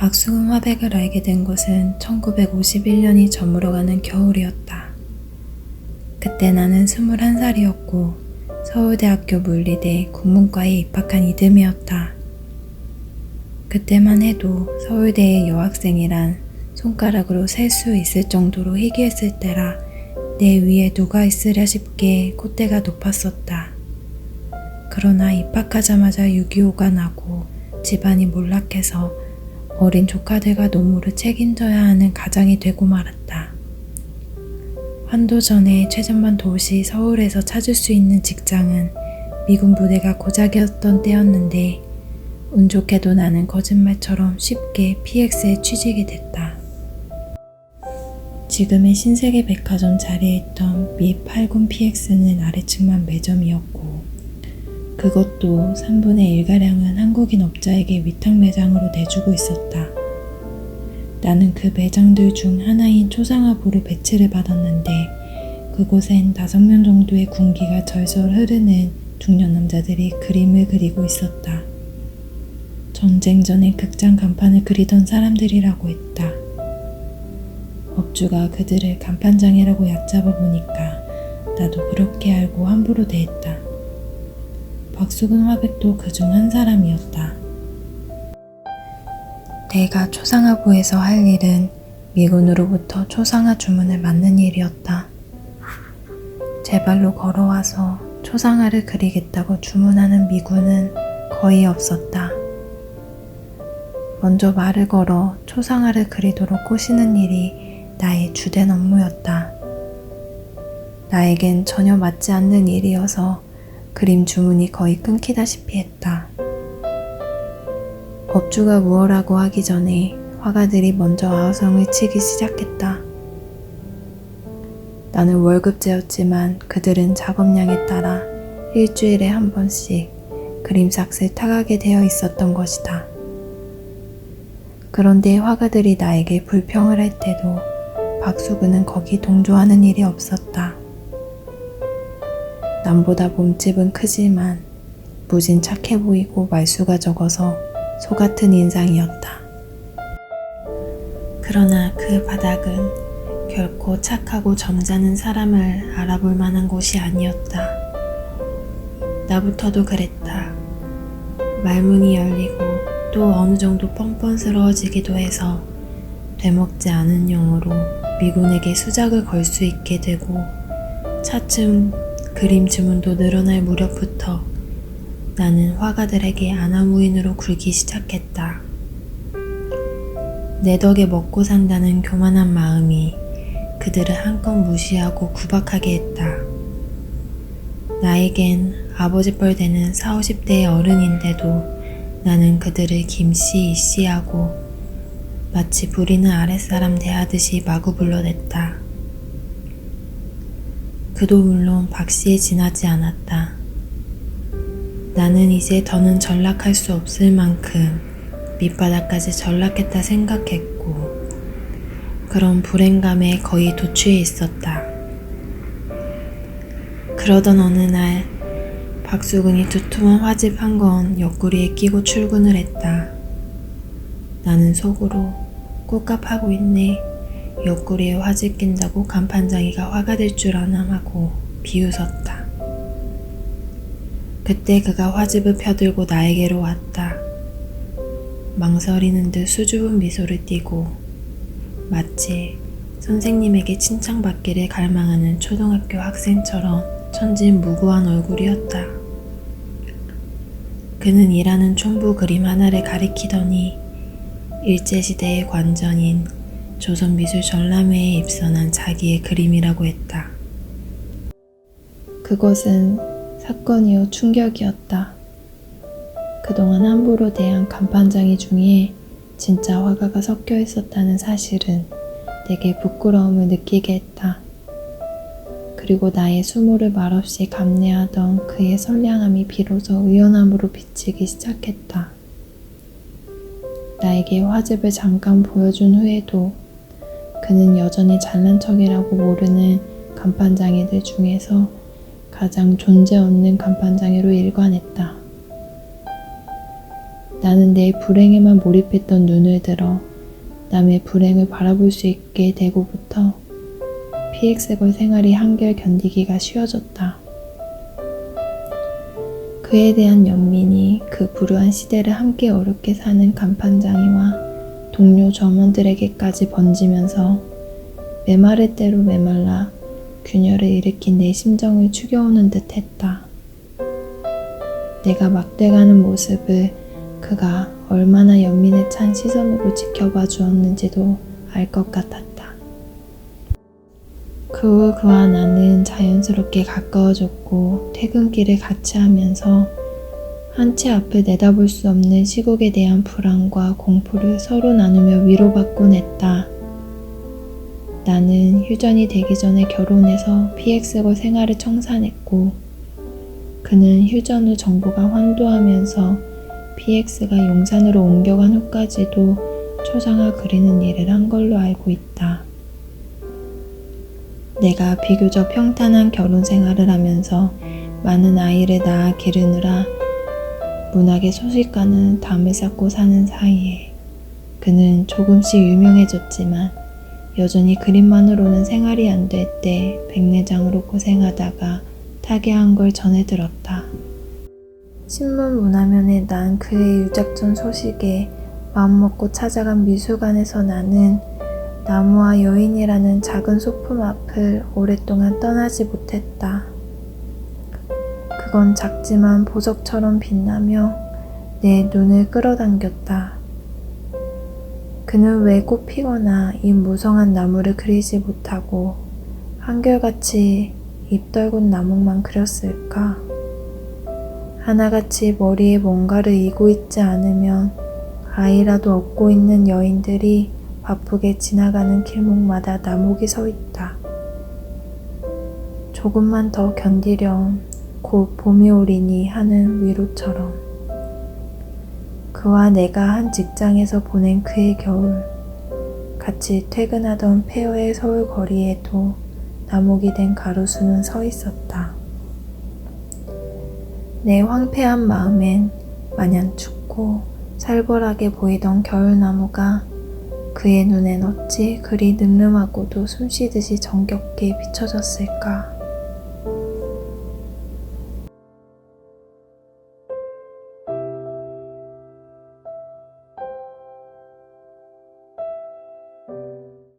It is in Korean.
박수근 화백을 알게 된 것은 1951년이 저물어가는 겨울이었다. 그때 나는 21살이었고 서울대학교 물리대 국문과에 입학한 이듬해였다. 그때만 해도 서울대의 여학생이란 손가락으로 셀 수 있을 정도로 희귀했을 때라 내 위에 누가 있으랴 싶게 콧대가 높았었다. 그러나 입학하자마자 6.25가 나고 집안이 몰락해서 어린 조카들과 노모를 책임져야 하는 가장이 되고 말았다. 환도 전에 최전방 도시 서울에서 찾을 수 있는 직장은 미군 부대가 고작이었던 때였는데 운 좋게도 나는 거짓말처럼 쉽게 PX에 취직이 됐다. 지금의 신세계 백화점 자리에 있던 미 8군 PX는 아래층만 매점이었고 그것도 3분의 1가량은 한국인 업자에게 위탁 매장으로 내주고 있었다. 나는 그 매장들 중 하나인 초상화부로 배치를 받았는데 그곳엔 5명 정도의 군기가 절절 흐르는 중년 남자들이 그림을 그리고 있었다. 전쟁 전에 극장 간판을 그리던 사람들이라고 했다. 업주가 그들을 간판장이라고 얕잡아 보니까 나도 그렇게 알고 함부로 대했다. 박수근 화백도 그중 한 사람이었다. 내가 초상화부에서 할 일은 미군으로부터 초상화 주문을 맡는 일이었다. 제 발로 걸어와서 초상화를 그리겠다고 주문하는 미군은 거의 없었다. 먼저 말을 걸어 초상화를 그리도록 꼬시는 일이 나의 주된 업무였다. 나에겐 전혀 맞지 않는 일이어서 그림 주문이 거의 끊기다시피 했다. 업주가 무엇라고 하기 전에 화가들이 먼저 아우성을 치기 시작했다. 나는 월급제였지만 그들은 작업량에 따라 일주일에 한 번씩 그림 삭스를 타가게 되어 있었던 것이다. 그런데 화가들이 나에게 불평을 할 때도 박수근은 거기 동조하는 일이 없었다. 남보다 몸집은 크지만 무진 착해 보이고 말수가 적어서 소 같은 인상이었다. 그러나 그 바닥은 결코 착하고 점잖은 사람을 알아볼 만한 곳이 아니었다. 나부터도 그랬다. 말문이 열리고 또 어느 정도 뻔뻔스러워지기도 해서 되먹지 않은 용어로 미군에게 수작을 걸 수 있게 되고 차츰 그림 주문도 늘어날 무렵부터 나는 화가들에게 아나무인으로 굴기 시작했다. 내 덕에 먹고 산다는 교만한 마음이 그들을 한껏 무시하고 구박하게 했다. 나에겐 아버지뻘 되는 40, 50대의 어른인데도 나는 그들을 김씨, 이씨하고 마치 부리는 아랫사람 대하듯이 마구 불러댔다. 그도 물론 박씨에 지나지 않았다. 나는 이제 더는 전락할 수 없을 만큼 밑바닥까지 전락했다 생각했고 그런 불행감에 거의 도취해 있었다. 그러던 어느 날 박수근이 두툼한 화집 한 권 옆구리에 끼고 출근을 했다. 나는 속으로 꼴값하고 있네. 옆구리에 화집 낀다고 간판장이가 화가 될 줄 아나 하고 비웃었다. 그때 그가 화집을 펴들고 나에게로 왔다. 망설이는 듯 수줍은 미소를 띠고 마치 선생님에게 칭찬받기를 갈망하는 초등학교 학생처럼 천진무구한 얼굴이었다. 그는 일하는 촌부 그림 하나를 가리키더니 일제시대의 관전인 조선미술전람회에 입선한 자기의 그림이라고 했다. 그것은 사건 이후 충격이었다. 그동안 함부로 대한 간판장이 중에 진짜 화가가 섞여 있었다는 사실은 내게 부끄러움을 느끼게 했다. 그리고 나의 수모를 말없이 감내하던 그의 선량함이 비로소 의연함으로 비치기 시작했다. 나에게 화집을 잠깐 보여준 후에도 그는 여전히 잘난 척이라고 모르는 간판장이들 중에서 가장 존재 없는 간판장이로 일관했다. 나는 내 불행에만 몰입했던 눈을 들어 남의 불행을 바라볼 수 있게 되고부터 PX골 생활이 한결 견디기가 쉬워졌다. 그에 대한 연민이 그 불우한 시대를 함께 어렵게 사는 간판장이와 동료 점원들에게까지 번지면서 메마를 대로 메말라 균열을 일으킨 내 심정을 추겨오는 듯 했다. 내가 막돼가는 모습을 그가 얼마나 연민에 찬 시선으로 지켜봐 주었는지도 알 것 같았다. 그 후 그와 나는 자연스럽게 가까워졌고 퇴근길을 같이 하면서 한 채 앞을 내다볼 수 없는 시국에 대한 불안과 공포를 서로 나누며 위로받곤 했다. 나는 휴전이 되기 전에 결혼해서 PX골 생활을 청산했고 그는 휴전 후 정부가 환도하면서 PX가 용산으로 옮겨간 후까지도 초상화 그리는 일을 한 걸로 알고 있다. 내가 비교적 평탄한 결혼 생활을 하면서 많은 아이를 낳아 기르느라 문학의 소식과는 담을 쌓고 사는 사이에 그는 조금씩 유명해졌지만 여전히 그림만으로는 생활이 안 될 때 백내장으로 고생하다가 타계한 걸 전해 들었다. 신문 문화면에 난 그의 유작전 소식에 마음먹고 찾아간 미술관에서 나는 나무와 여인이라는 작은 소품 앞을 오랫동안 떠나지 못했다. 그건 작지만 보석처럼 빛나며 내 눈을 끌어당겼다. 그는 왜 꽃피거나 이 무성한 나무를 그리지 못하고 한결같이 입떨군 나무만 그렸을까? 하나같이 머리에 뭔가를 이고 있지 않으면 아이라도 업고 있는 여인들이 바쁘게 지나가는 길목마다 나목이 서 있다. 조금만 더 견디렴, 곧 봄이 오리니 하는 위로처럼. 그와 내가 한 직장에서 보낸 그의 겨울, 같이 퇴근하던 폐허의 서울 거리에도 나목이 된 가로수는 서 있었다. 내 황폐한 마음엔 마냥 춥고 살벌하게 보이던 겨울나무가 그의 눈엔 어찌 그리 늠름하고도 숨쉬듯이 정겹게 비춰졌을까.